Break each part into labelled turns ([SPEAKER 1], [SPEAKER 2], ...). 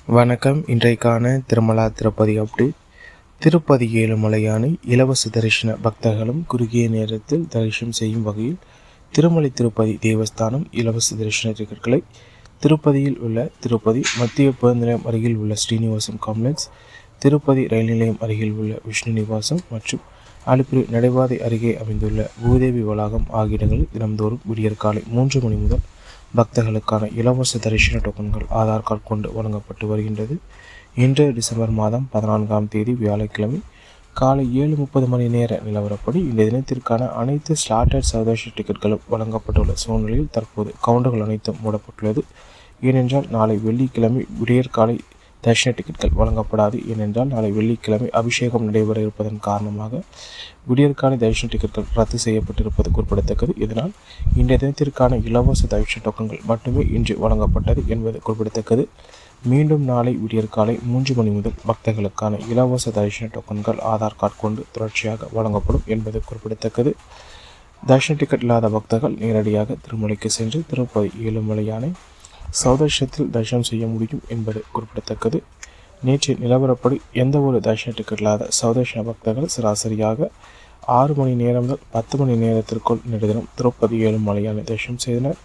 [SPEAKER 1] வணக்கம். இன்றைக்கான திருமலா திருப்பதி அப்டேட். திருப்பதி ஏழுமலையானை இலவச தரிசன பக்தர்களும் குறுகிய நேரத்தில் தரிசனம் செய்யும் வகையில் திருமலை திருப்பதி தேவஸ்தானம் இலவச தரிசன டிக்கெட்களை திருப்பதியில் உள்ள திருப்பதி மத்திய பேருந்து நிலையம் அருகில் உள்ள ஸ்ரீனிவாசம் காம்ப்ளெக்ஸ், திருப்பதி ரயில் நிலையம் அருகில் உள்ள விஷ்ணு நிவாசம் மற்றும் அலிப்பிரி நடைபாதை அருகே அமைந்துள்ள பூதேவி வளாகம் ஆகிய இடங்களில் தினந்தோறும் விடியற்காலை 3 மணி முதல் பக்தர்களுக்கான இலவச தரிசன டோக்கன்கள் ஆதார் கார்டு கொண்டு வழங்கப்பட்டு வருகின்றது. இன்று டிசம்பர் மாதம் 14ஆம் தேதி வியாழக்கிழமை காலை 7:30 மணி நேர நிலவரப்படி இந்த தினத்திற்கான அனைத்து ஸ்லாட்டட் சர்வதர்ஷன டிக்கெட்களும் வழங்கப்பட்டுள்ள சூழ்நிலையில் தற்போது கவுண்டர்கள் அனைத்தும் மூடப்பட்டுள்ளது. ஏனென்றால் நாளை வெள்ளிக்கிழமை விடியற்காலை தரிசன டிக்கெட்கள் வழங்கப்படாது. ஏனென்றால் நாளை வெள்ளிக்கிழமை அபிஷேகம் நடைபெற இருப்பதன் காரணமாக விடியற்காலை தரிசன டிக்கெட்கள் ரத்து செய்யப்பட்டிருப்பது குறிப்பிடத்தக்கது. இதனால் இன்றைய தினத்திற்கான இலவச தரிசன டோக்கன்கள் மட்டுமே இன்று வழங்கப்பட்டது என்பது குறிப்பிடத்தக்கது. மீண்டும் நாளை விடியற்காலை 3 மணி முதல் பக்தர்களுக்கான இலவச தரிசன டோக்கன்கள் ஆதார் கார்டு கொண்டு தொடர்ச்சியாக வழங்கப்படும் என்பது குறிப்பிடத்தக்கது. தரிசன டிக்கெட் இல்லாத பக்தர்கள் நேரடியாக திருமலைக்கு சென்று திருப்பதி ஏழுமலையானை சௌதர்ஷத்தில் தரிசனம் செய்ய முடியும் என்பது குறிப்பிடத்தக்கது. நேற்று நிலவரப்படி எந்த ஒரு தரிசன டிக்கெட் இல்லாத சௌதர்ஷன பக்தர்கள் சராசரியாக 6 மணி நேரம் முதல் 10 மணி நேரத்திற்குள் நெடுதினம் திருப்பதி ஏழுமலையானை தரிசனம் செய்தனர்.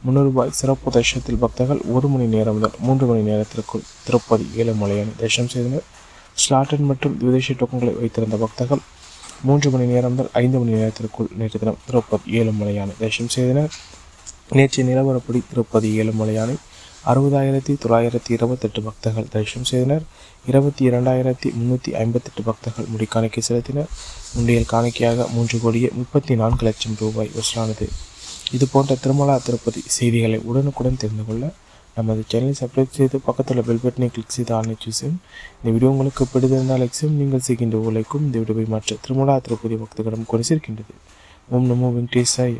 [SPEAKER 1] ரூ. சிறப்பு தரிசனத்தில் பக்தர்கள் 1 மணி நேரம் முதல் 3 மணி நேரத்திற்குள் திருப்பதி ஏழுமலையானை தரிசனம் செய்தனர். ஸ்லாட்டன் மற்றும் விதேச டோக்கன்களை வைத்திருந்த பக்தர்கள் 3 மணி நேரம் முதல் 5 மணி நேரத்திற்குள் நேற்று தினம் திருப்பதி ஏழுமலையானை தரிசனம் செய்தனர். நேற்று நிலவரப்படி திருப்பதி ஏழுமலையானை 60,928 பக்தர்கள் தரிசனம் செய்தனர். 22,358 பக்தர்கள் முடிக்காணிக்கை செலுத்தினர். முன்னியல் காணிக்கையாக 3,34,00,000 ரூபாய் வசூலானது. இது போன்ற திருமலா திருப்பதி செய்திகளை உடனுக்குடன் தெரிந்து கொள்ள நமது சேனலை சப்ஸ்கிரைப் செய்து பக்கத்தில் பெல் பட்டனை கிளிக் செய்து ஆன்லைன் சூஸும். இந்த வீடியோ உங்களுக்கு பிடித்திருந்தால் லைக்ஸும், நீங்கள் செய்கின்ற உழைக்கும் இந்த வீடியோவை மற்ற திருமலா திருப்பதி பக்தர்களிடம் கொண்டு சேர்க்கின்றது. ஓம் நமோ வெங்கடேசாய.